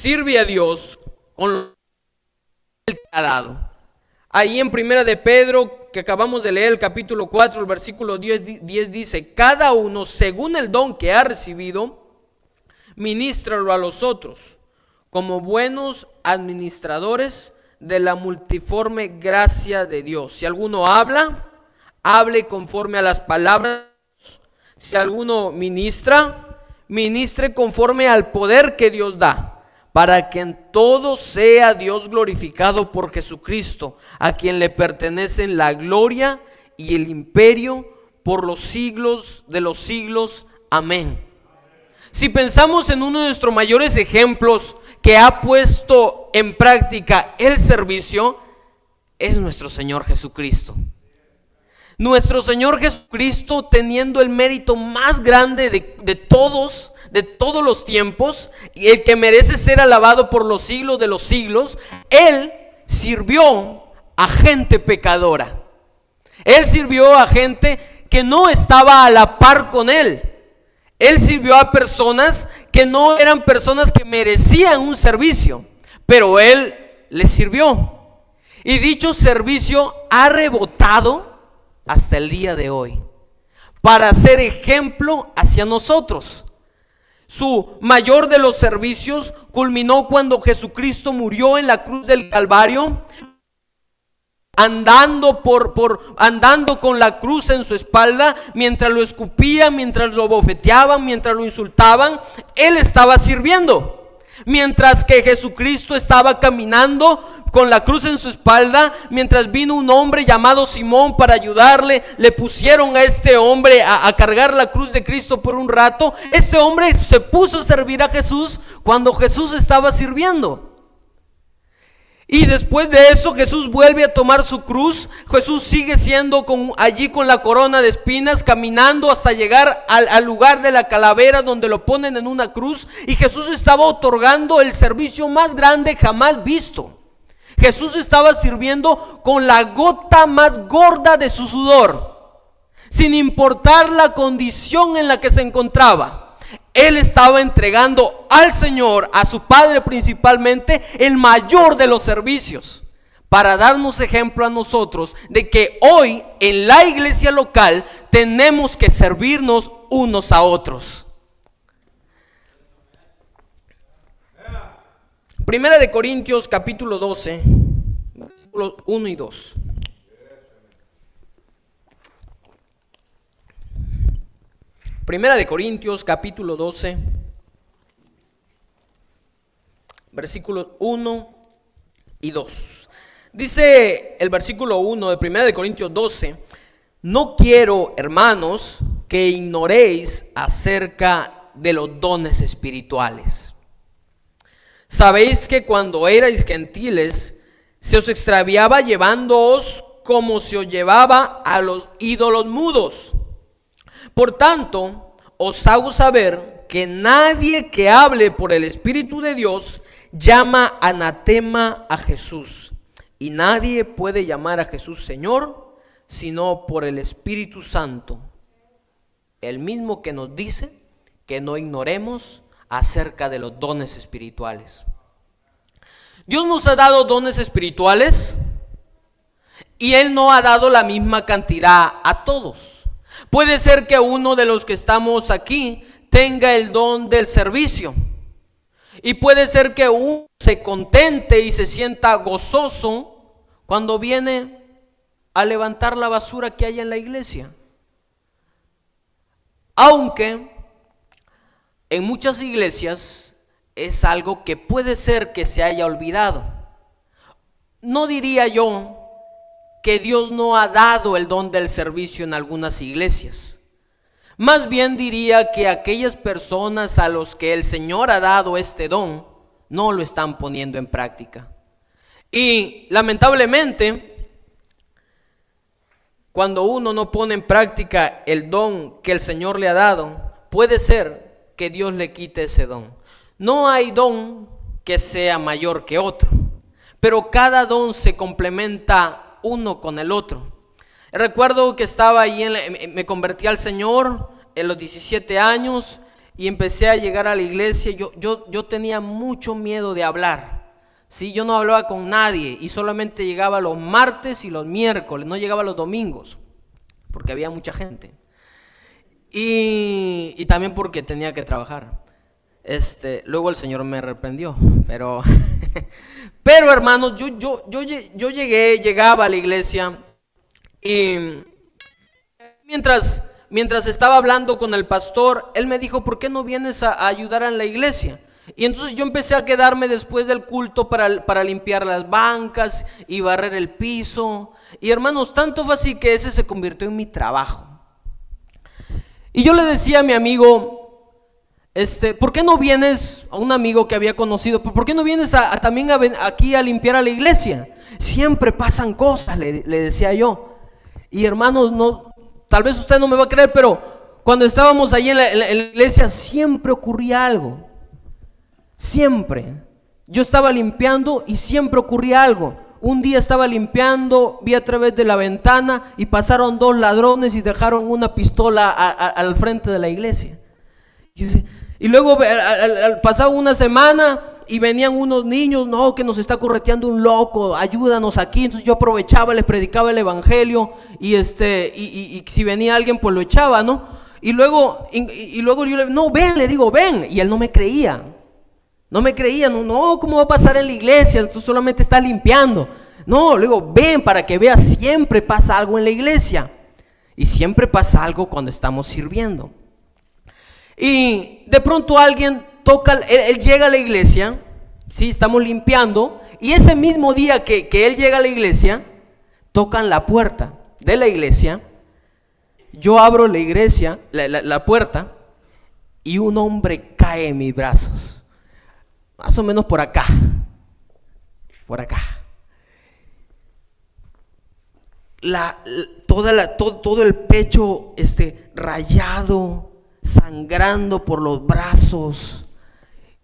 sirve a Dios con lo que Él te ha dado. Ahí en Primera de Pedro, que acabamos de leer, el capítulo 4, el versículo 10 dice: cada uno según el don que ha recibido, ministralo a los otros, como buenos administradores de la multiforme gracia de Dios. Si alguno habla, hable conforme a las palabras. Si alguno ministra, ministre conforme al poder que Dios da, para que en todo sea Dios glorificado por Jesucristo, a quien le pertenecen la gloria y el imperio por los siglos de los siglos. Amén. Si pensamos en uno de nuestros mayores ejemplos que ha puesto en práctica el servicio, es nuestro Señor Jesucristo. Nuestro Señor Jesucristo, teniendo el mérito más grande de todos los tiempos, y el que merece ser alabado por los siglos de los siglos, Él sirvió a gente pecadora. Él sirvió a gente que no estaba a la par con Él. Él sirvió a personas que no eran personas que merecían un servicio, pero Él les sirvió. Y dicho servicio ha rebotado hasta el día de hoy para ser ejemplo hacia nosotros. Su mayor de los servicios culminó cuando Jesucristo murió en la cruz del Calvario, andando con la cruz en su espalda, mientras lo escupían, mientras lo bofeteaban, mientras lo insultaban. Él estaba sirviendo. Mientras que Jesucristo estaba caminando con la cruz en su espalda, mientras vino un hombre llamado Simón para ayudarle, le pusieron a este hombre a cargar la cruz de Cristo por un rato. Este hombre se puso a servir a Jesús cuando Jesús estaba sirviendo. Y después de eso Jesús vuelve a tomar su cruz. Jesús sigue siendo allí con la corona de espinas, caminando hasta llegar al lugar de la calavera donde lo ponen en una cruz. Y Jesús estaba otorgando el servicio más grande jamás visto. Jesús estaba sirviendo con la gota más gorda de su sudor, sin importar la condición en la que se encontraba. Él estaba entregando al Señor, a su Padre principalmente, el mayor de los servicios, para darnos ejemplo a nosotros de que hoy en la iglesia local tenemos que servirnos unos a otros. Primera de Corintios capítulo 12, versículos 1 y 2. Primera de Corintios capítulo 12, versículos 1 y 2. Dice el versículo 1 de Primera de Corintios 12: no quiero, hermanos, que ignoréis acerca de los dones espirituales. Sabéis que cuando erais gentiles, se os extraviaba llevándoos como se os llevaba a los ídolos mudos. Por tanto, os hago saber que nadie que hable por el Espíritu de Dios llama anatema a Jesús. Y nadie puede llamar a Jesús Señor, sino por el Espíritu Santo, el mismo que nos dice que no ignoremos acerca de los dones espirituales. Dios nos ha dado dones espirituales y Él no ha dado la misma cantidad a todos. Puede ser que uno de los que estamos aquí tenga el don del servicio, y puede ser que uno se contente y se sienta gozoso cuando viene a levantar la basura que hay en la iglesia. Aunque en muchas iglesias es algo que puede ser que se haya olvidado. No diría yo que Dios no ha dado el don del servicio en algunas iglesias. Más bien diría que aquellas personas a los que el Señor ha dado este don no lo están poniendo en práctica. Y lamentablemente, cuando uno no pone en práctica el don que el Señor le ha dado, puede ser que Dios le quite ese don. No hay don que sea mayor que otro, pero cada don se complementa uno con el otro. Recuerdo que estaba ahí, me convertí al Señor en los 17 años y empecé a llegar a la iglesia, yo tenía mucho miedo de hablar. Sí, yo no hablaba con nadie y solamente llegaba los martes y los miércoles, no llegaba los domingos, porque había mucha gente. Y también porque tenía que trabajar. Luego el Señor me reprendió, pero, pero hermanos, yo llegaba a la iglesia y mientras estaba hablando con el pastor, él me dijo, ¿por qué no vienes a ayudar en la iglesia? Y entonces yo empecé a quedarme después del culto para limpiar las bancas y barrer el piso. Y hermanos, tanto fue así que ese se convirtió en mi trabajo. Y yo le decía a mi amigo, ¿por qué no vienes, a un amigo que había conocido, por qué no vienes también aquí a limpiar a la iglesia? Siempre pasan cosas, le decía yo. Y hermanos, no, tal vez usted no me va a creer, pero cuando estábamos allí en la iglesia siempre ocurría algo. Siempre. Yo estaba limpiando y siempre ocurría algo. Un día estaba limpiando, vi a través de la ventana y pasaron 2 ladrones y dejaron una pistola al frente de la iglesia. Y luego pasaba una semana y venían unos niños, no, que nos está correteando un loco, ayúdanos aquí. Entonces yo aprovechaba, les predicaba el evangelio y si venía alguien pues lo echaba, ¿no? Y luego yo no, ven, le digo, ven. Y él no me creía. No, ¿cómo va a pasar en la iglesia? Tú solamente estás limpiando. No, le digo, ven para que veas, siempre pasa algo en la iglesia. Y siempre pasa algo cuando estamos sirviendo. Y de pronto alguien toca, él llega a la iglesia, sí, estamos limpiando. Y ese mismo día que él llega a la iglesia, tocan la puerta de la iglesia. Yo abro la iglesia, la puerta, y un hombre cae en mis brazos. Más o menos por acá. Todo el pecho rayado, sangrando por los brazos.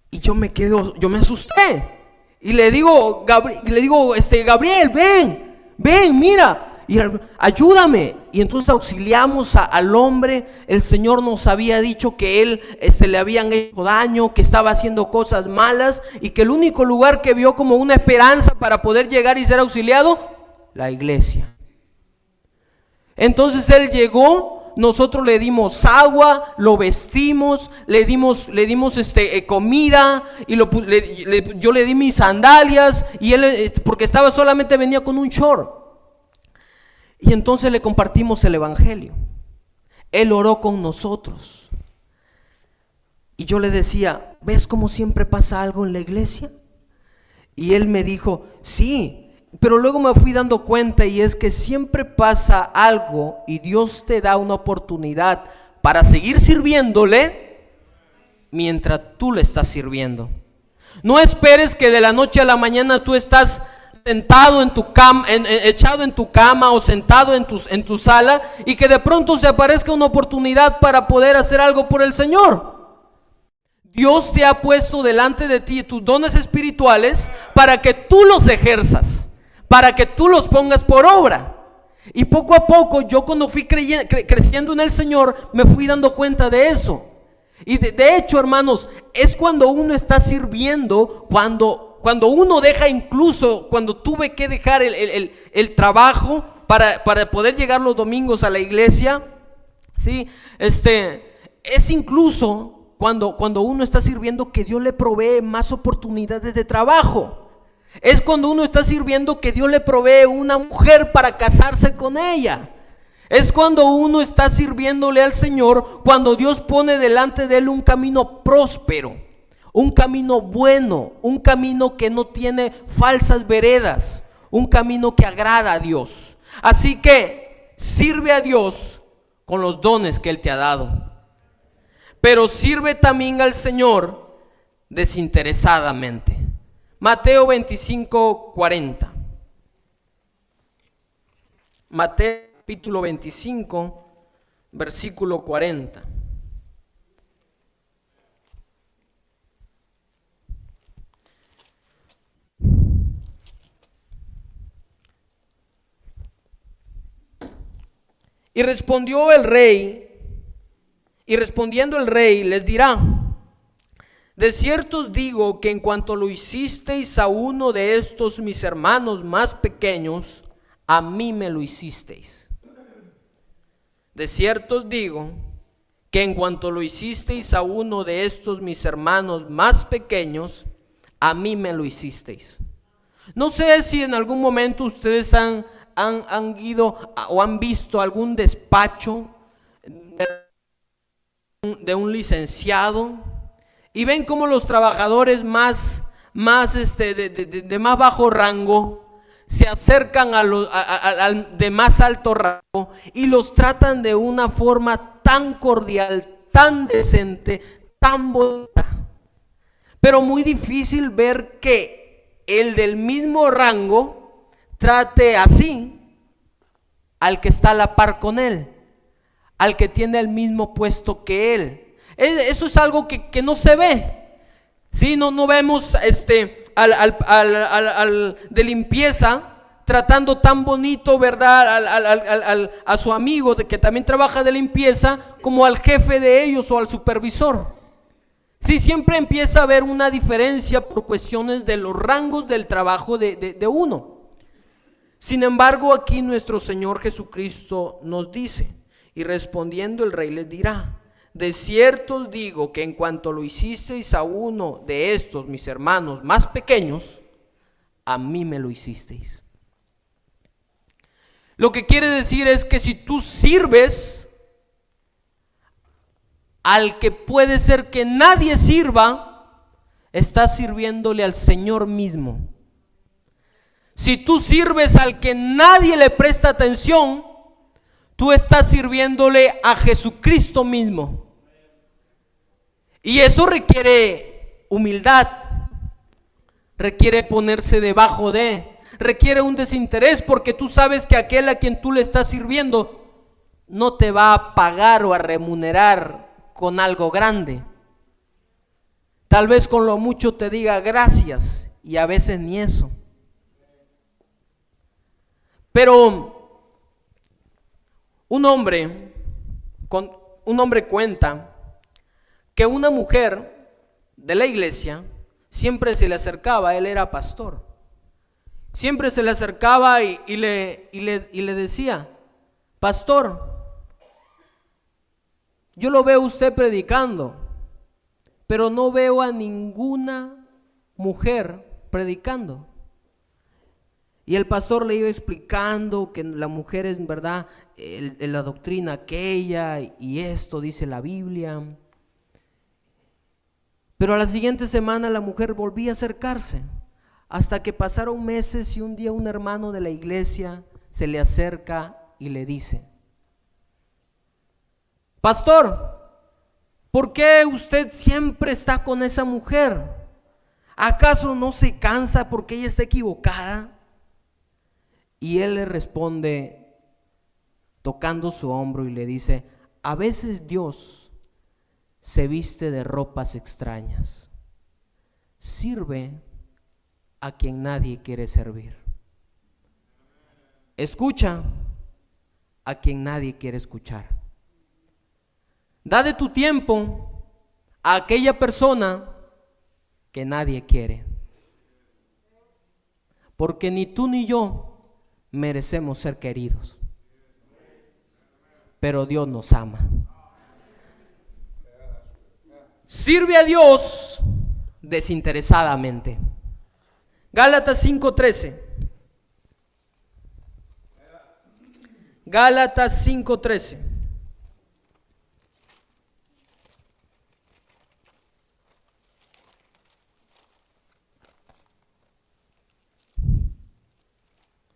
Y yo me asusté. Y le digo, Gabriel, ven, mira. Y ayúdame. Y entonces auxiliamos al hombre. El Señor nos había dicho que él le habían hecho daño, que estaba haciendo cosas malas y que el único lugar que vio como una esperanza para poder llegar y ser auxiliado, la iglesia. Entonces él llegó, nosotros le dimos agua, lo vestimos, le dimos comida y yo le di mis sandalias y él, porque venía con un short. Y entonces le compartimos el evangelio. Él oró con nosotros. Y yo le decía, ¿ves cómo siempre pasa algo en la iglesia? Y él me dijo, sí, pero luego me fui dando cuenta y es que siempre pasa algo y Dios te da una oportunidad para seguir sirviéndole mientras tú le estás sirviendo. No esperes que de la noche a la mañana tú estás sentado en tu cama, echado en tu cama o sentado en tu sala y que de pronto se aparezca una oportunidad para poder hacer algo por el Señor. Dios te ha puesto delante de ti tus dones espirituales para que tú los ejerzas, para que tú los pongas por obra. Y poco a poco yo, cuando fui creciendo en el Señor, me fui dando cuenta de eso. Y de hecho, hermanos, es cuando uno está sirviendo, cuando uno deja, incluso cuando tuve que dejar el trabajo para poder llegar los domingos a la iglesia, ¿sí? Es incluso cuando uno está sirviendo que Dios le provee más oportunidades de trabajo. Es cuando uno está sirviendo que Dios le provee una mujer para casarse con ella. Es cuando uno está sirviéndole al Señor, cuando Dios pone delante de él un camino próspero, un camino bueno, un camino que no tiene falsas veredas, un camino que agrada a Dios. Así que sirve a Dios con los dones que Él te ha dado, pero sirve también al Señor desinteresadamente. Mateo 25:40. Mateo capítulo 25, versículo 40. Y respondió el rey Y respondiendo el rey les dirá: de cierto os digo que en cuanto lo hicisteis a uno de estos mis hermanos más pequeños, a mí me lo hicisteis. De cierto os digo que en cuanto lo hicisteis a uno de estos mis hermanos más pequeños, a mí me lo hicisteis. No sé si en algún momento ustedes han ido o han visto algún despacho de un licenciado y ven cómo los trabajadores de más bajo rango se acercan al de más alto rango y los tratan de una forma tan cordial, tan decente, tan bonita. Pero muy difícil ver que el del mismo rango trate así al que está a la par con él, al que tiene el mismo puesto que él. Eso es algo que no se ve. ¿Sí? No vemos al de limpieza tratando tan bonito, ¿verdad? A su amigo que también trabaja de limpieza, como al jefe de ellos o al supervisor. Sí, siempre empieza a haber una diferencia por cuestiones de los rangos del trabajo de uno. Sin embargo, aquí nuestro Señor Jesucristo nos dice, y respondiendo el rey les dirá: de cierto os digo que en cuanto lo hicisteis a uno de estos mis hermanos más pequeños, a mí me lo hicisteis. Lo que quiere decir es que si tú sirves al que puede ser que nadie sirva, estás sirviéndole al Señor mismo. Si tú sirves al que nadie le presta atención, tú estás sirviéndole a Jesucristo mismo. Y eso requiere humildad, requiere ponerse debajo requiere un desinterés, porque tú sabes que aquel a quien tú le estás sirviendo no te va a pagar o a remunerar con algo grande. Tal vez con lo mucho te diga gracias, y a veces ni eso. Pero un hombre cuenta que una mujer de la iglesia siempre se le acercaba. Él era pastor. Siempre se le acercaba y le decía: pastor, yo lo veo usted predicando, pero no veo a ninguna mujer predicando. Y el pastor le iba explicando que la mujer es, verdad, la doctrina aquella, y esto dice la Biblia. Pero a la siguiente semana la mujer volvía a acercarse, hasta que pasaron meses y un día un hermano de la iglesia se le acerca y le dice: pastor, ¿por qué usted siempre está con esa mujer? ¿Acaso no se cansa porque ella está equivocada? Y él le responde, tocando su hombro, y le dice: a veces Dios se viste de ropas extrañas. Sirve a quien nadie quiere servir. Escucha a quien nadie quiere escuchar. Da de tu tiempo a aquella persona que nadie quiere. Porque ni tú ni yo merecemos ser queridos, pero Dios nos ama. Sirve a Dios desinteresadamente. Gálatas 5:13. Gálatas 5:13.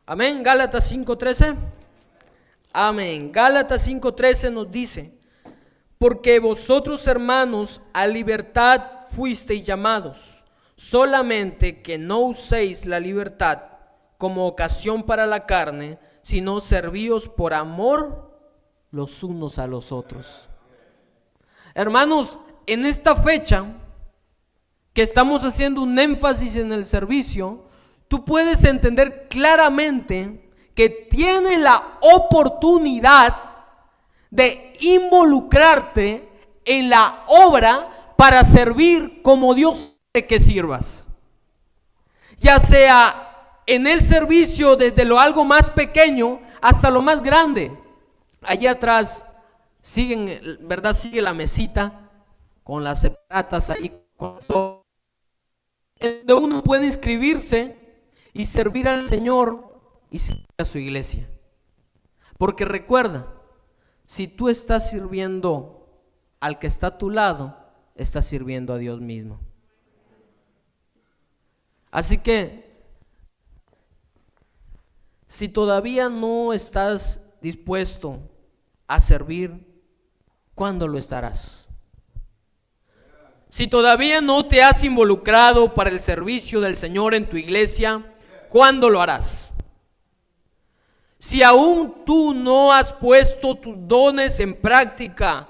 Amén. Gálatas 5:13. Amén. Gálatas 5:13 nos dice: porque vosotros, hermanos, a libertad fuisteis llamados, solamente que no uséis la libertad como ocasión para la carne, sino servíos por amor los unos a los otros. Hermanos, en esta fecha que estamos haciendo un énfasis en el servicio, tú puedes entender claramente que tienes la oportunidad de involucrarte en la obra para servir como Dios quiere que sirvas. Ya sea en el servicio desde lo algo más pequeño hasta lo más grande. Allá atrás siguen, ¿verdad? Sigue la mesita con las separatas ahí, donde uno puede inscribirse y servir al Señor y servir a su iglesia. Porque recuerda, si tú estás sirviendo al que está a tu lado, estás sirviendo a Dios mismo. Así que, si todavía no estás dispuesto a servir, ¿cuándo lo estarás? Si todavía no te has involucrado para el servicio del Señor en tu iglesia, ¿cuándo lo harás? Si aún tú no has puesto tus dones en práctica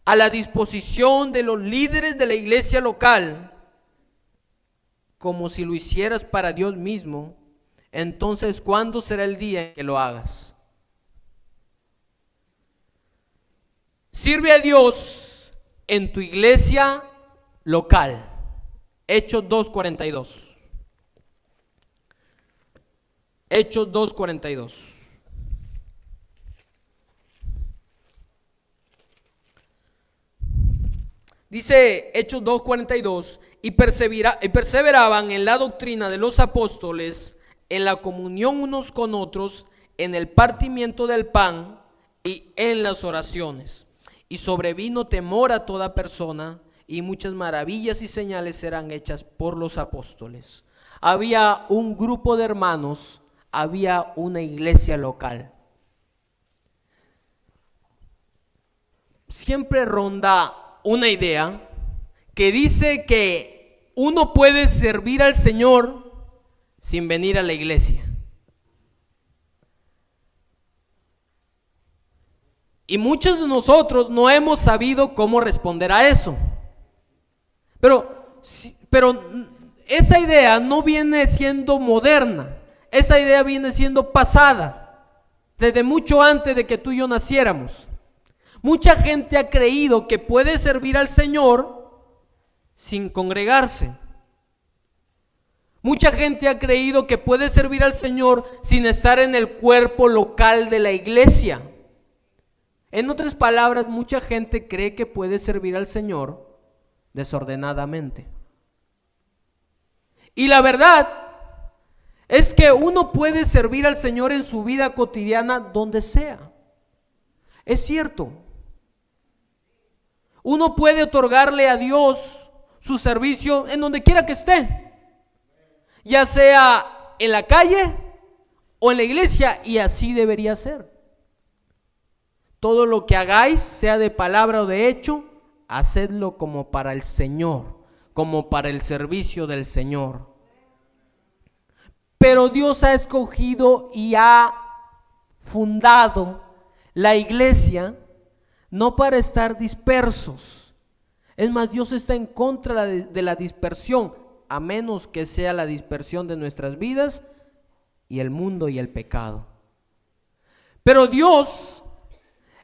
a la disposición de los líderes de la iglesia local, como si lo hicieras para Dios mismo, entonces ¿cuándo será el día en que lo hagas? Sirve a Dios en tu iglesia local. Hechos 2:42. Hechos 2:42. Dice Hechos 2:42, y perseveraban en la doctrina de los apóstoles, en la comunión unos con otros, en el partimiento del pan y en las oraciones. Y sobrevino temor a toda persona, y muchas maravillas y señales eran hechas por los apóstoles. Había un grupo de hermanos, había una iglesia local. Siempre ronda una idea que dice que uno puede servir al Señor sin venir a la iglesia. Y muchos de nosotros no hemos sabido cómo responder a eso. Pero esa idea no viene siendo moderna. Esa idea viene siendo pasada desde mucho antes de que tú y yo naciéramos. Mucha gente ha creído que puede servir al Señor sin congregarse. Mucha gente ha creído que puede servir al Señor sin estar en el cuerpo local de la iglesia. En otras palabras, mucha gente cree que puede servir al Señor desordenadamente. Y la verdad es que uno puede servir al Señor en su vida cotidiana donde sea. Es cierto. Uno puede otorgarle a Dios su servicio en donde quiera que esté, ya sea en la calle o en la iglesia, y así debería ser. Todo lo que hagáis, sea de palabra o de hecho, hacedlo como para el Señor, como para el servicio del Señor. Pero Dios ha escogido y ha fundado la iglesia no para estar dispersos. Es más, Dios está en contra de la dispersión, a menos que sea la dispersión de nuestras vidas y el mundo y el pecado. Pero Dios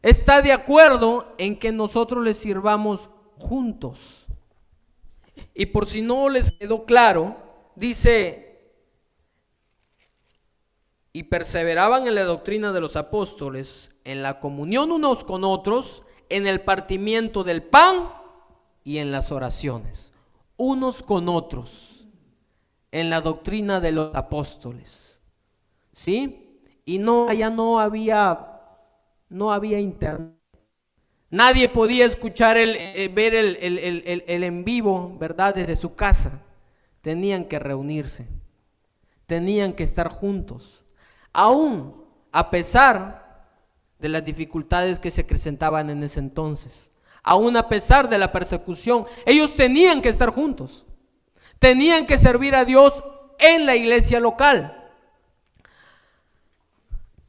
está de acuerdo en que nosotros le sirvamos juntos. Y por si no les quedó claro, dice: y perseveraban en la doctrina de los apóstoles, en la comunión unos con otros, en el partimiento del pan y en las oraciones. Unos con otros, en la doctrina de los apóstoles. ¿Sí? Y allá no había internet. Nadie podía escuchar ver el en vivo, ¿verdad? Desde su casa. Tenían que reunirse. Tenían que estar juntos. Aún a pesar de las dificultades que se presentaban en ese entonces, aún a pesar de la persecución, ellos tenían que estar juntos. Tenían que servir a Dios en la iglesia local.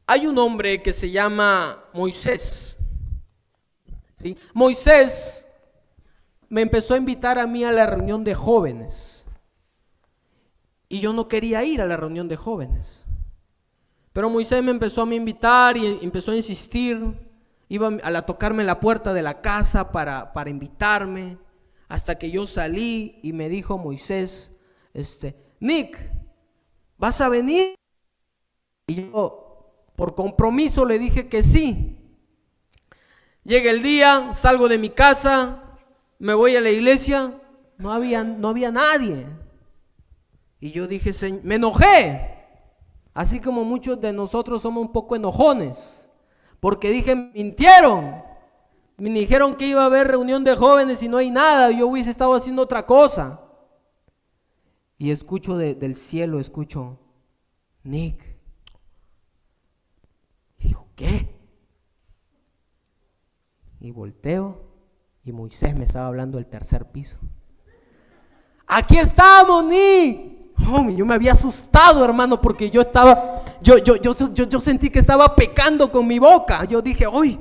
Hay un hombre que se llama Moisés. ¿Sí? Moisés me empezó a invitar a mí a la reunión de jóvenes. Y yo no quería ir a la reunión de jóvenes. Pero Moisés me empezó a invitar y empezó a insistir. Iba a tocarme la puerta de la casa para invitarme, hasta que yo salí y me dijo Moisés, Nick, ¿vas a venir? Y yo, por compromiso, le dije que sí. Llega el día, salgo de mi casa, me voy a la iglesia, no había nadie. Y yo dije, me enojé, así como muchos de nosotros somos un poco enojones, porque dije, mintieron, me dijeron que iba a haber reunión de jóvenes y no hay nada, yo hubiese estado haciendo otra cosa. Y escucho del cielo, escucho, Nick. Y digo, ¿qué? Y volteo y Moisés me estaba hablando del tercer piso. Aquí estamos, Nick. Oh, yo me había asustado, hermano, porque yo sentí que estaba pecando con mi boca. Yo dije, uy,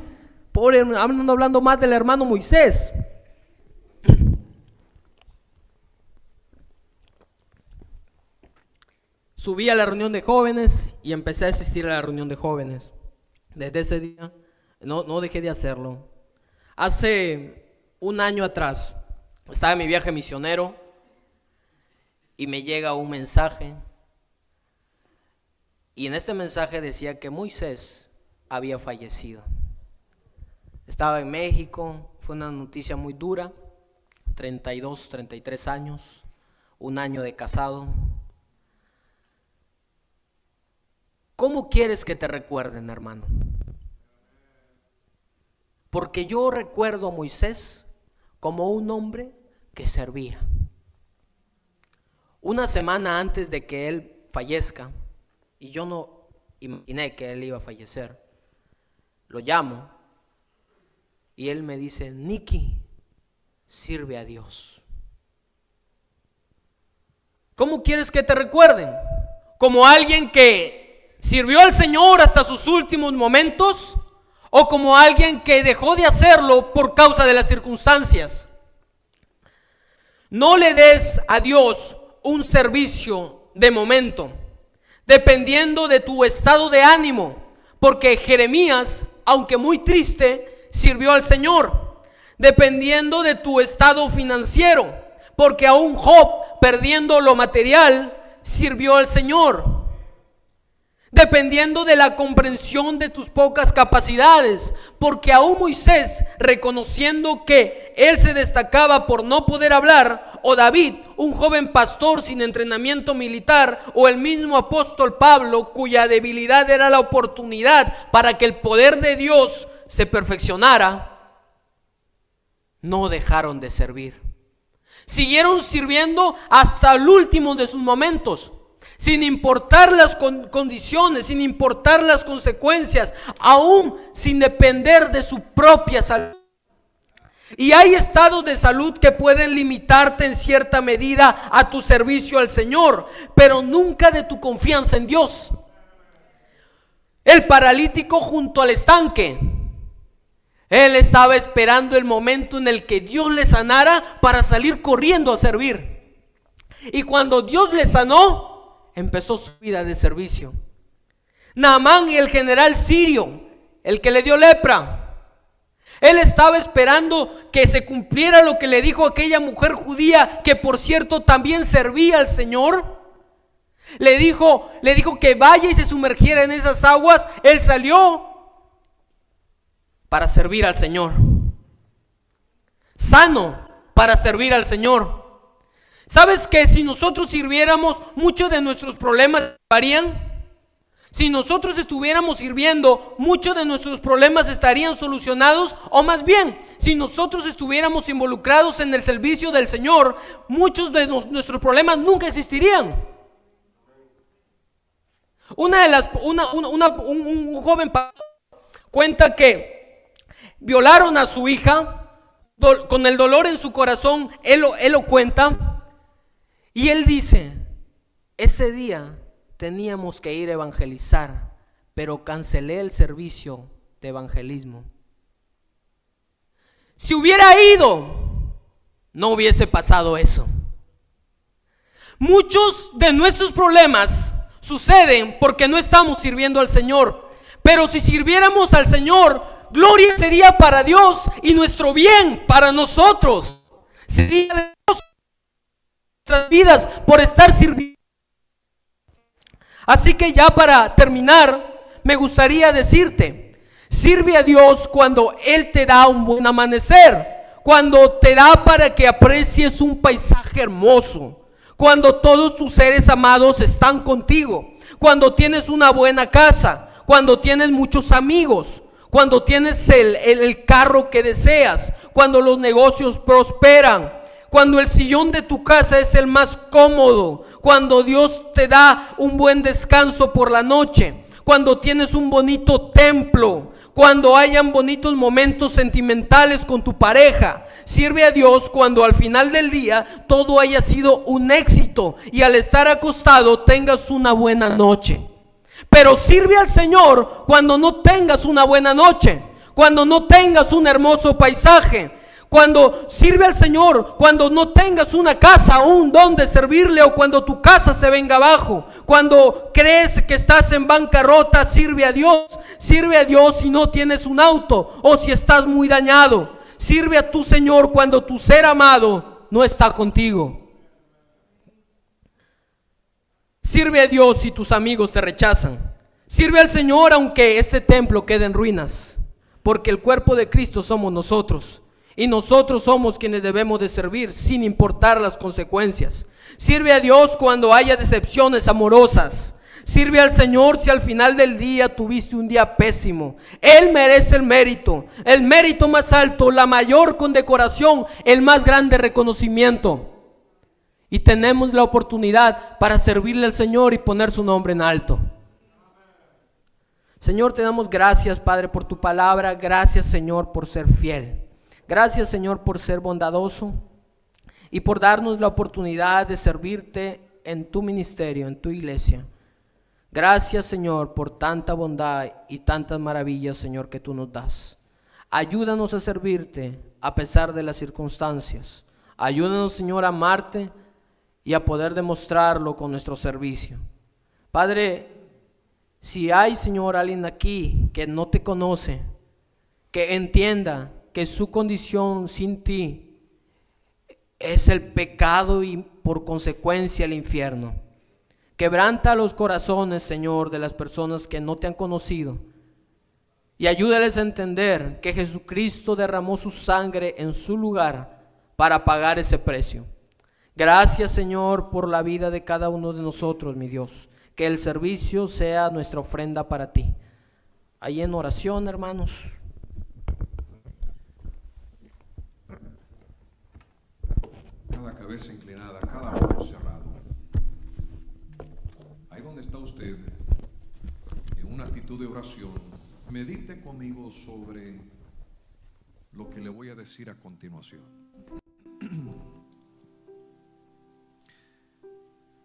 pobre hermano, hablando más del hermano Moisés. Subí a la reunión de jóvenes y empecé a asistir a la reunión de jóvenes. Desde ese día no dejé de hacerlo. Hace un año atrás estaba en mi viaje misionero y me llega un mensaje, y en este mensaje decía que Moisés había fallecido. Estaba en México, fue una noticia muy dura, 32, 33 años, un año de casado. ¿Cómo quieres que te recuerden, hermano? Porque yo recuerdo a Moisés como un hombre que servía. Una semana antes de que él fallezca, y yo no imaginé que él iba a fallecer, lo llamo y él me dice, Nicky, sirve a Dios. ¿Cómo quieres que te recuerden? ¿Como alguien que sirvió al Señor hasta sus últimos momentos? ¿O como alguien que dejó de hacerlo por causa de las circunstancias? No le des a Dios un servicio de momento, dependiendo de tu estado de ánimo, porque Jeremías, aunque muy triste, sirvió al Señor. Dependiendo de tu estado financiero, porque aún Job, perdiendo lo material, sirvió al Señor. Dependiendo de la comprensión de tus pocas capacidades, porque aún Moisés, reconociendo que él se destacaba por no poder hablar, o David, un joven pastor sin entrenamiento militar, o el mismo apóstol Pablo, cuya debilidad era la oportunidad para que el poder de Dios se perfeccionara, no dejaron de servir. Siguieron sirviendo hasta el último de sus momentos, sin importar las condiciones, sin importar las consecuencias, aún sin depender de su propia salud. Y hay estados de salud que pueden limitarte en cierta medida a tu servicio al Señor, pero nunca de tu confianza en Dios. El paralítico junto al estanque, él estaba esperando el momento en el que Dios le sanara para salir corriendo a servir. Y cuando Dios le sanó, empezó su vida de servicio. Naamán y el general sirio, el que le dio lepra, él estaba esperando que se cumpliera lo que le dijo aquella mujer judía, que por cierto también servía al Señor. Le dijo que vaya y se sumergiera en esas aguas. Él salió para servir al Señor, sano para servir al Señor. ¿Sabes que si nosotros sirviéramos, muchos de nuestros problemas varían? Si nosotros estuviéramos sirviendo, muchos de nuestros problemas estarían solucionados, o más bien, si nosotros estuviéramos involucrados en el servicio del Señor, muchos de nuestros problemas nunca existirían. Un joven cuenta que violaron a su hija, con el dolor en su corazón, él lo cuenta, y él dice, ese día teníamos que ir a evangelizar, pero cancelé el servicio de evangelismo. Si hubiera ido, no hubiese pasado eso. Muchos de nuestros problemas suceden porque no estamos sirviendo al Señor. Pero si sirviéramos al Señor, gloria sería para Dios y nuestro bien para nosotros. Sería de Dios nuestras vidas por estar sirviendo. Así que ya para terminar, me gustaría decirte, sirve a Dios cuando Él te da un buen amanecer, cuando te da para que aprecies un paisaje hermoso, cuando todos tus seres amados están contigo, cuando tienes una buena casa, cuando tienes muchos amigos, cuando tienes el carro que deseas, cuando los negocios prosperan, cuando el sillón de tu casa es el más cómodo, cuando Dios te da un buen descanso por la noche, cuando tienes un bonito templo, cuando hayan bonitos momentos sentimentales con tu pareja. Sirve a Dios cuando al final del día todo haya sido un éxito y al estar acostado tengas una buena noche. Pero sirve al Señor cuando no tengas una buena noche, cuando no tengas un hermoso paisaje. Cuando sirve al Señor, cuando no tengas una casa aún donde servirle, o cuando tu casa se venga abajo, cuando crees que estás en bancarrota, sirve a Dios. Sirve a Dios si no tienes un auto o si estás muy dañado. Sirve a tu Señor cuando tu ser amado no está contigo. Sirve a Dios si tus amigos te rechazan. Sirve al Señor aunque ese templo quede en ruinas, porque el cuerpo de Cristo somos nosotros. Y nosotros somos quienes debemos de servir sin importar las consecuencias. Sirve a Dios cuando haya decepciones amorosas. Sirve al Señor si al final del día tuviste un día pésimo. Él merece el mérito más alto, la mayor condecoración, el más grande reconocimiento. Y tenemos la oportunidad para servirle al Señor y poner su nombre en alto. Señor, te damos gracias, Padre, por tu palabra. Gracias, Señor, por ser fiel. Gracias, Señor, por ser bondadoso y por darnos la oportunidad de servirte en tu ministerio, en tu iglesia. Gracias, Señor, por tanta bondad y tantas maravillas, Señor, que tú nos das. Ayúdanos a servirte a pesar de las circunstancias. Ayúdanos, Señor, a amarte y a poder demostrarlo con nuestro servicio. Padre, si hay, Señor, alguien aquí que no te conoce, que entienda que su condición sin ti es el pecado y por consecuencia el infierno. Quebranta los corazones, Señor, de las personas que no te han conocido y ayúdales a entender que Jesucristo derramó su sangre en su lugar para pagar ese precio. Gracias, Señor, por la vida de cada uno de nosotros, mi Dios. Que el servicio sea nuestra ofrenda para ti. Ahí en oración, hermanos. Cada cabeza inclinada, cada ojo cerrado. Ahí donde está usted, en una actitud de oración, medite conmigo sobre lo que le voy a decir a continuación.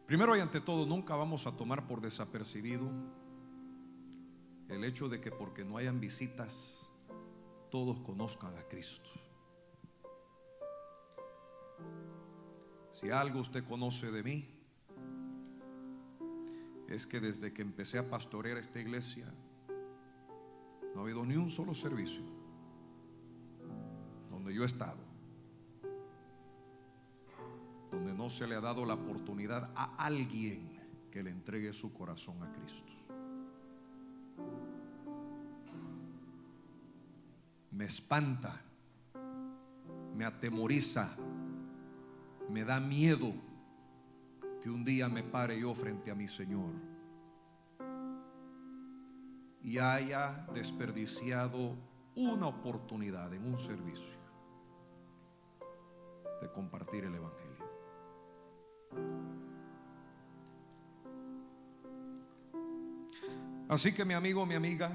Primero y ante todo, nunca vamos a tomar por desapercibido el hecho de que porque no hayan visitas, todos conozcan a Cristo. Si algo usted conoce de mí, es que desde que empecé a pastorear esta iglesia, no ha habido ni un solo servicio donde yo he estado, donde no se le ha dado la oportunidad a alguien que le entregue su corazón a Cristo. Me espanta, me atemoriza, me da miedo que un día me pare yo frente a mi Señor y haya desperdiciado una oportunidad en un servicio de compartir el Evangelio. Así que mi amigo, mi amiga,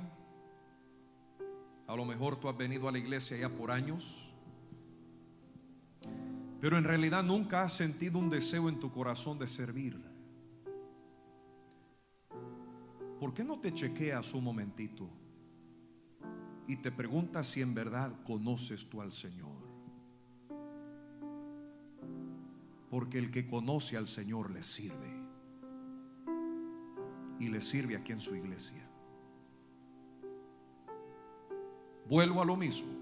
a lo mejor tú has venido a la iglesia ya por años, pero en realidad nunca has sentido un deseo en tu corazón de servir. ¿Por qué no te chequeas un momentito y te preguntas si en verdad conoces tú al Señor? Porque el que conoce al Señor le sirve, y le sirve aquí en su iglesia. Vuelvo a lo mismo.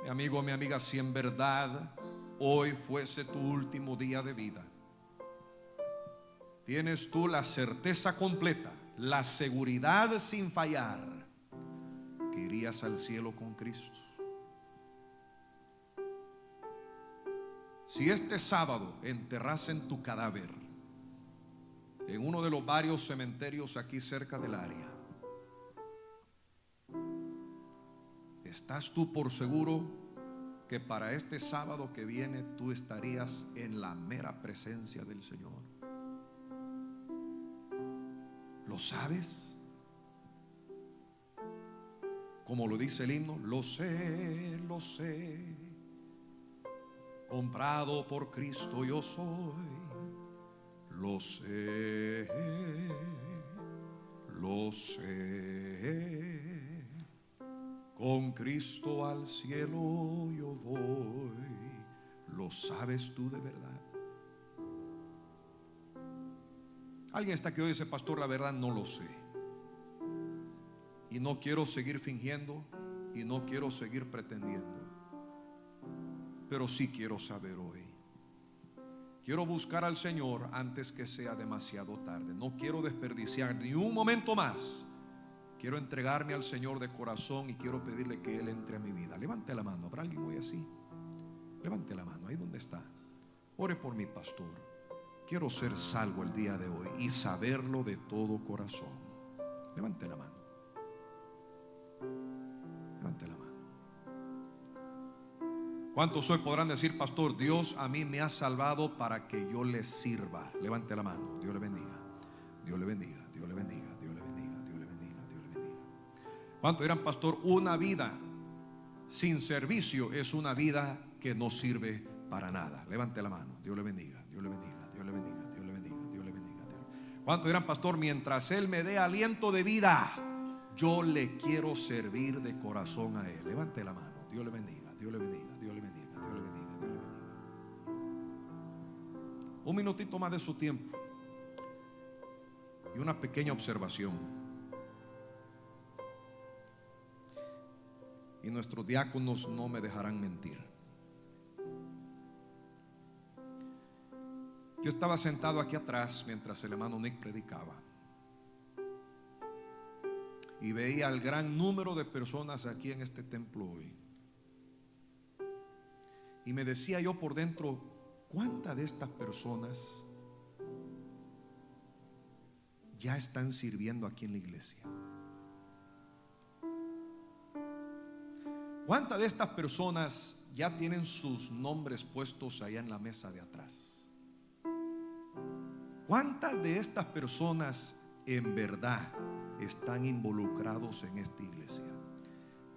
Mi amigo, mi amiga, si en verdad hoy fuese tu último día de vida, tienes tú la certeza completa, la seguridad sin fallar, que irías al cielo con Cristo. Si este sábado enterrasen tu cadáver en uno de los varios cementerios aquí cerca del área, ¿estás tú por seguro que para este sábado que viene tú estarías en la mera presencia del Señor? ¿Lo sabes? Como lo dice el himno, lo sé, comprado por Cristo yo soy, lo sé, con Cristo al cielo yo voy. ¿Lo sabes tú de verdad? Alguien está aquí hoy y dice: pastor, la verdad no lo sé, y no quiero seguir fingiendo, y no quiero seguir pretendiendo, pero sí quiero saber hoy. Quiero buscar al Señor antes que sea demasiado tarde. No quiero desperdiciar ni un momento más. Quiero entregarme al Señor de corazón y quiero pedirle que Él entre a mi vida. Levante la mano. ¿Habrá alguien hoy así? Levante la mano ahí donde está. Ore por mi pastor. Quiero ser salvo el día de hoy y saberlo de todo corazón. Levante la mano. Levante la mano. ¿Cuántos hoy podrán decir: pastor, Dios a mí me ha salvado para que yo le sirva? Levante la mano. Dios le bendiga. Dios le bendiga. Dios le bendiga. Dios le bendiga. Dios le bendiga. Dios le bendiga. ¿Cuántos dirán: pastor, una vida sin servicio es una vida que no sirve para nada? Levante la mano. Dios le bendiga. Dios le bendiga. Dios le bendiga. Dios le bendiga. Dios le bendiga. ¿Cuántos dirán: pastor, mientras Él me dé aliento de vida, yo le quiero servir de corazón a Él? Levante la mano. Dios le bendiga. Dios le bendiga. Dios le bendiga. Dios le bendiga. Dios le bendiga. Un minutito más de su tiempo y una pequeña observación. Y nuestros diáconos no me dejarán mentir. Yo estaba sentado aquí atrás mientras el hermano Nick predicaba y veía el gran número de personas aquí en este templo hoy. Y me decía yo por dentro: ¿cuántas de estas personas ya están sirviendo aquí en la iglesia? ¿Cuántas de estas personas ya tienen sus nombres puestos allá en la mesa de atrás? ¿Cuántas de estas personas en verdad están involucrados en esta iglesia?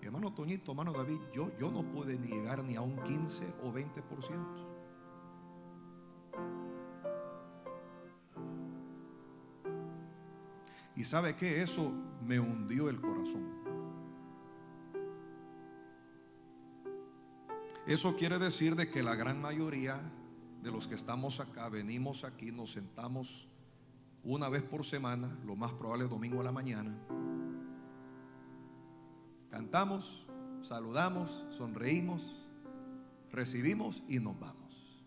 Hermano Toñito, hermano David, yo no pude ni llegar ni a un 15 o 20%. Y sabe que eso me hundió el corazón. Eso quiere decir de que la gran mayoría de los que estamos acá, venimos aquí, nos sentamos una vez por semana, lo más probable domingo a la mañana, cantamos, saludamos, sonreímos, recibimos y nos vamos.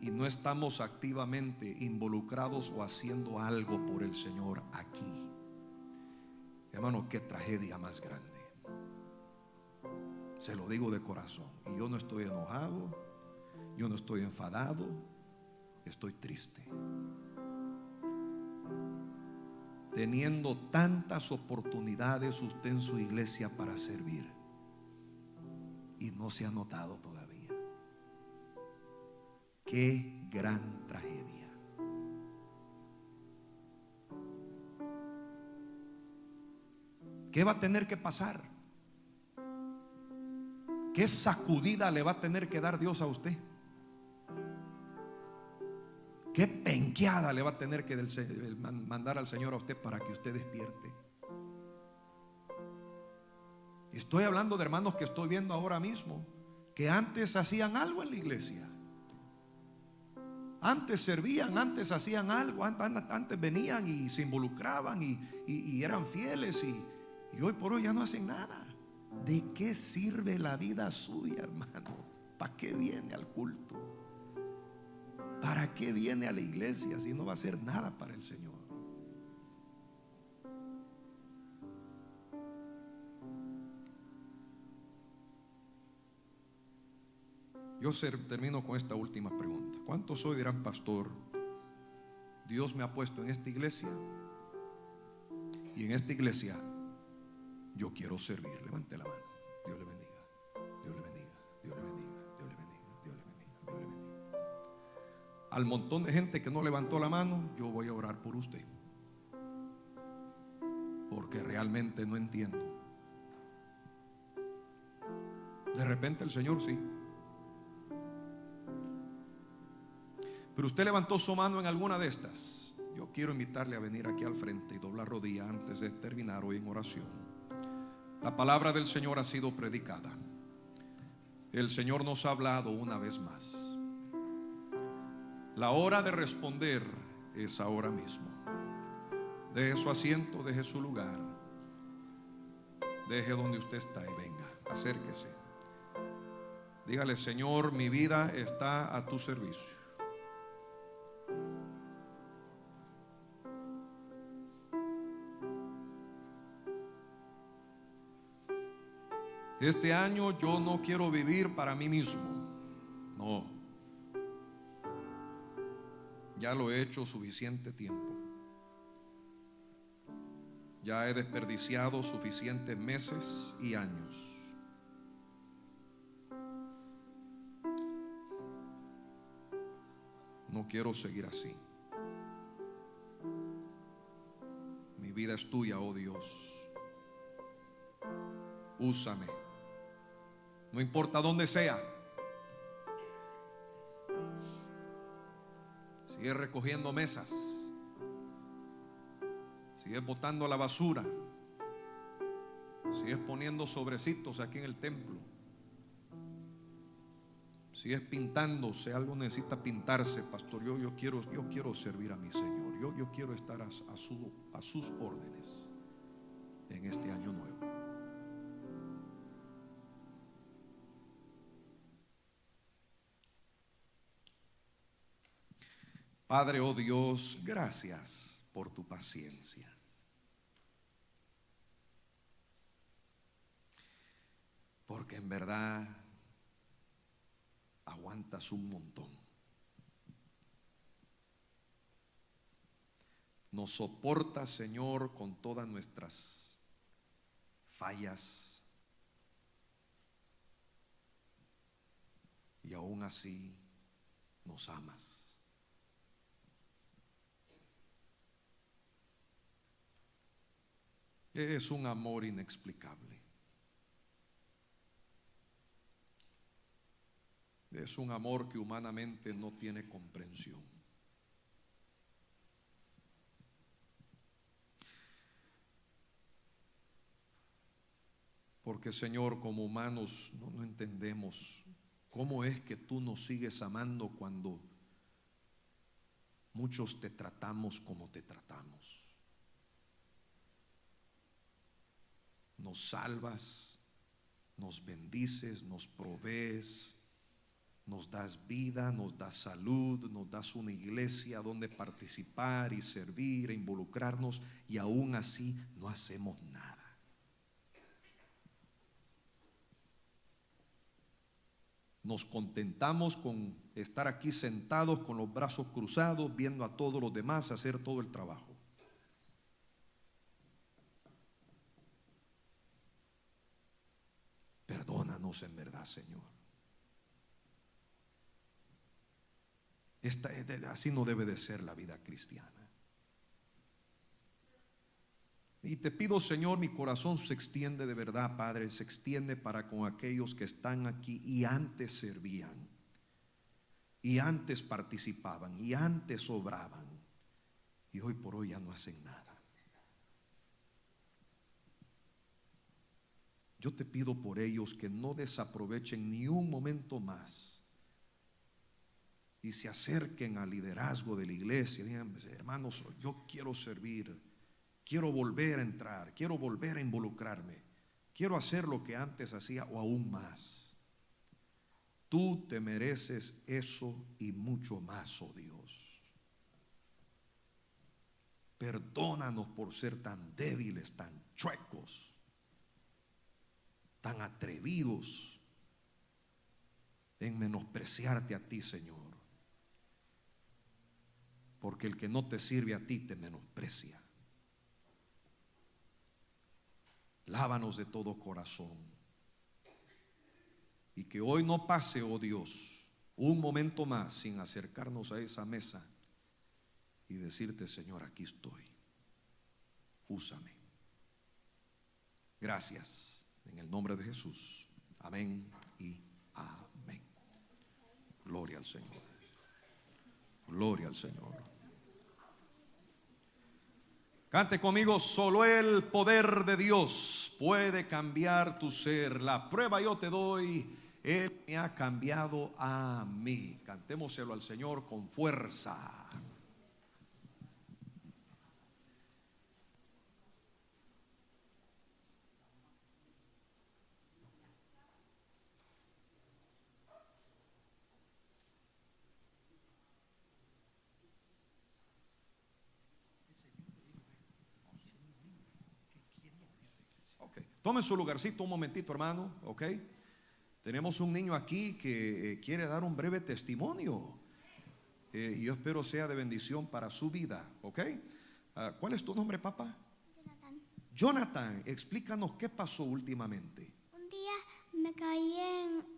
Y no estamos activamente involucrados o haciendo algo por el Señor aquí. Hermano, qué tragedia más grande. Se lo digo de corazón. Y yo no estoy enojado, yo no estoy enfadado, estoy triste. Teniendo tantas oportunidades usted en su iglesia para servir y no se ha notado todavía. Qué gran tragedia. ¿Qué va a tener que pasar? ¿Qué sacudida le va a tener que dar Dios a usted? ¿Qué penqueada le va a tener que mandar al Señor a usted para que usted despierte? Estoy hablando de hermanos que estoy viendo ahora mismo que antes hacían algo en la iglesia. Antes servían, antes hacían algo, antes venían y se involucraban y eran fieles y hoy por hoy ya no hacen nada. ¿De qué sirve la vida suya, hermano? ¿Para qué viene al culto? ¿Para qué viene a la iglesia si no va a hacer nada para el Señor? Yo termino con esta última pregunta. ¿Cuántos hoy dirán, pastor, Dios me ha puesto en esta iglesia y en esta iglesia yo quiero servir? Levante la mano. Dios le bendiga. Dios le bendiga. Dios le bendiga. Dios le bendiga. Dios le bendiga. Dios le bendiga. Al montón de gente que no levantó la mano, yo voy a orar por usted, porque realmente no entiendo. De repente el Señor sí. Pero usted levantó su mano en alguna de estas. Yo quiero invitarle a venir aquí al frente y doblar rodilla antes de terminar hoy en oración. La palabra del Señor ha sido predicada. El Señor nos ha hablado una vez más. La hora de responder es ahora mismo. Deje su asiento, deje su lugar, deje donde usted está y venga, acérquese. Dígale: Señor, mi vida está a tu servicio. Este año yo no quiero vivir para mí mismo. No. Ya lo he hecho suficiente tiempo. Ya he desperdiciado suficientes meses y años. No quiero seguir así. Mi vida es tuya, oh Dios. Úsame. No importa dónde sea. Sigue recogiendo mesas. Sigue botando la basura. Sigues poniendo sobrecitos aquí en el templo. Sigues pintando. Si algo necesita pintarse, pastor, yo quiero servir a mi Señor. Yo quiero estar a sus órdenes en este año nuevo. Padre, oh Dios, gracias por tu paciencia. Porque en verdad aguantas un montón. Nos soportas, Señor, con todas nuestras fallas. Y aún así nos amas. Es un amor inexplicable. Es un amor que humanamente no tiene comprensión. Porque, Señor, como humanos no entendemos cómo es que tú nos sigues amando cuando muchos te tratamos como te tratamos. Nos salvas, nos bendices, nos provees, nos das vida, nos das salud, nos das una iglesia donde participar y servir e involucrarnos, y aún así no hacemos nada. Nos contentamos con estar aquí sentados con los brazos cruzados, viendo a todos los demás hacer todo el trabajo. Perdónanos en verdad, Señor. Así no debe de ser la vida cristiana. Y te pido, Señor, mi corazón se extiende de verdad, Padre, se extiende para con aquellos que están aquí y antes servían, y antes participaban, y antes obraban, y hoy por hoy ya no hacen nada. Yo te pido por ellos que no desaprovechen ni un momento más y se acerquen al liderazgo de la iglesia. Digan, hermanos, yo quiero servir, quiero volver a entrar, quiero volver a involucrarme, quiero hacer lo que antes hacía o aún más. Tú te mereces eso y mucho más, oh Dios. Perdónanos por ser tan débiles, tan chuecos, tan atrevidos en menospreciarte a ti, Señor. Porque el que no te sirve a ti te menosprecia. Lávanos de todo corazón. Y que hoy no pase, oh Dios, un momento más sin acercarnos a esa mesa y decirte, Señor, aquí estoy. Úsame. Gracias. En el nombre de Jesús. Amén y amén. Gloria al Señor. Gloria al Señor. Cante conmigo, solo el poder de Dios puede cambiar tu ser. La prueba yo te doy, Él me ha cambiado a mí. Cantémoselo al Señor con fuerza. Tome su lugarcito un momentito, hermano, ok. Tenemos un niño aquí que quiere dar un breve testimonio. Y yo espero sea de bendición para su vida, ok. ¿Cuál es tu nombre, papá? Jonathan. Jonathan, explícanos qué pasó últimamente. Un día me caí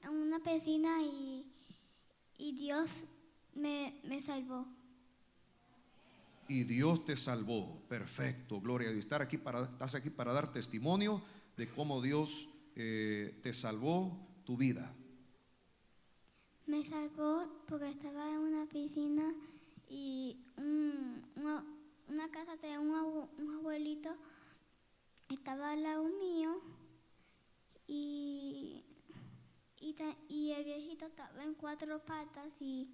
en una piscina y Dios me salvó. Y Dios te salvó. Perfecto, gloria a Dios. Estás aquí para dar testimonio de cómo Dios te salvó tu vida. Me salvó porque estaba en una piscina y una casa de un abuelito estaba al lado mío y el viejito estaba en 4 patas y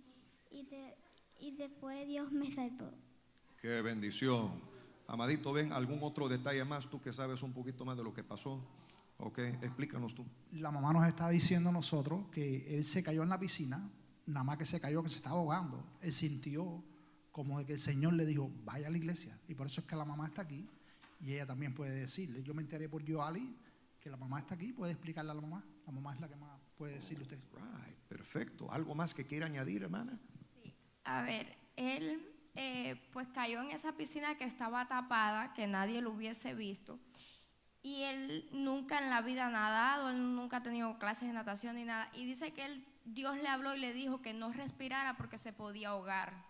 después Dios me salvó. Qué bendición. Amadito, ven algún otro detalle más, tú que sabes un poquito más de lo que pasó. Ok, explícanos tú. La mamá nos está diciendo a nosotros que él se cayó en la piscina, nada más que se cayó, que se estaba ahogando. Él sintió como de que el Señor le dijo, vaya a la iglesia. Y por eso es que la mamá está aquí y ella también puede decirle. Yo me enteré por Joali que la mamá está aquí, puede explicarle a la mamá. La mamá es la que más puede decirle usted. Right, perfecto. ¿Algo más que quiera añadir, hermana? Sí, a ver, él pues cayó en esa piscina que estaba tapada, que nadie lo hubiese visto. Y él nunca en la vida ha nadado, él nunca ha tenido clases de natación ni nada. Y dice que Dios le habló y le dijo que no respirara porque se podía ahogar.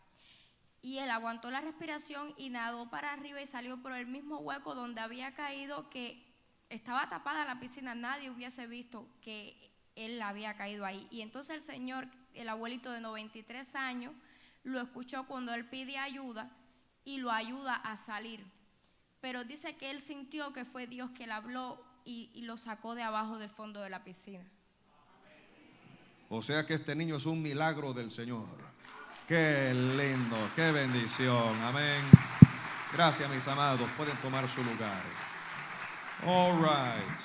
Y él aguantó la respiración y nadó para arriba y salió por el mismo hueco donde había caído, que estaba tapada la piscina, nadie hubiese visto que él había caído ahí. Y entonces el señor, el abuelito de 93 años, lo escuchó cuando él pide ayuda y lo ayuda a salir. Pero dice que él sintió que fue Dios que le habló y lo sacó de abajo del fondo de la piscina. O sea que este niño es un milagro del Señor. Qué lindo, qué bendición. Amén. Gracias, mis amados. Pueden tomar su lugar. All right.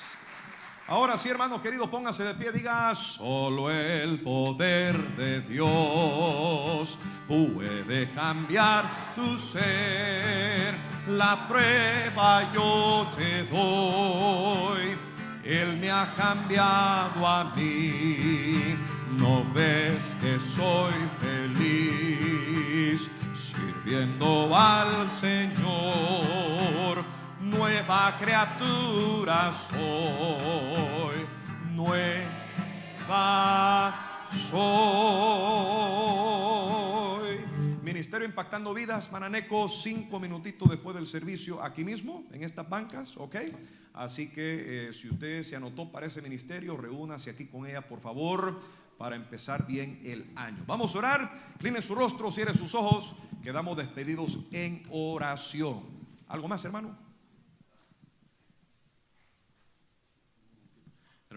Ahora sí, hermanos queridos, pónganse de pie. Diga, solo el poder de Dios puede cambiar tu ser. La prueba yo te doy. Él me ha cambiado a mí. ¿No ves que soy feliz sirviendo al Señor? Nueva criatura soy, nueva soy. Ministerio Impactando Vidas, Mananeco, 5 minutitos después del servicio, aquí mismo, en estas bancas, ok. Así que si usted se anotó para ese ministerio, reúnase aquí con ella, por favor, para empezar bien el año. Vamos a orar. Incline su rostro, cierre sus ojos. Quedamos despedidos en oración. ¿Algo más, hermano?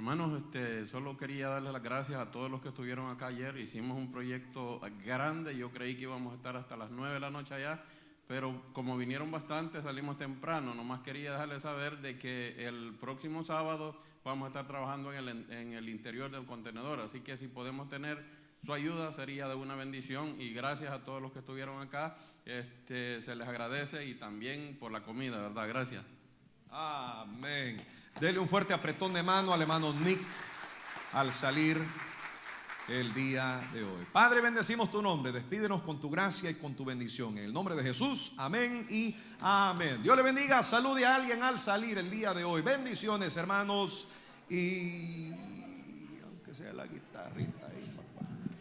Hermanos, solo quería darle las gracias a todos los que estuvieron acá ayer. Hicimos un proyecto grande, yo creí que íbamos a estar hasta las 9 de la noche allá, pero como vinieron bastante, salimos temprano. Nomás quería dejarles saber de que el próximo sábado vamos a estar trabajando en el interior del contenedor, así que si podemos tener su ayuda sería de una bendición, y gracias a todos los que estuvieron acá, se les agradece, y también por la comida, ¿verdad? Gracias. Amén. Dele un fuerte apretón de mano al hermano Nick al salir el día de hoy. Padre, bendecimos tu nombre, despídenos con tu gracia y con tu bendición. En el nombre de Jesús, amén y amén. Dios le bendiga, salude a alguien al salir el día de hoy. Bendiciones, hermanos, y aunque sea la guitarrita.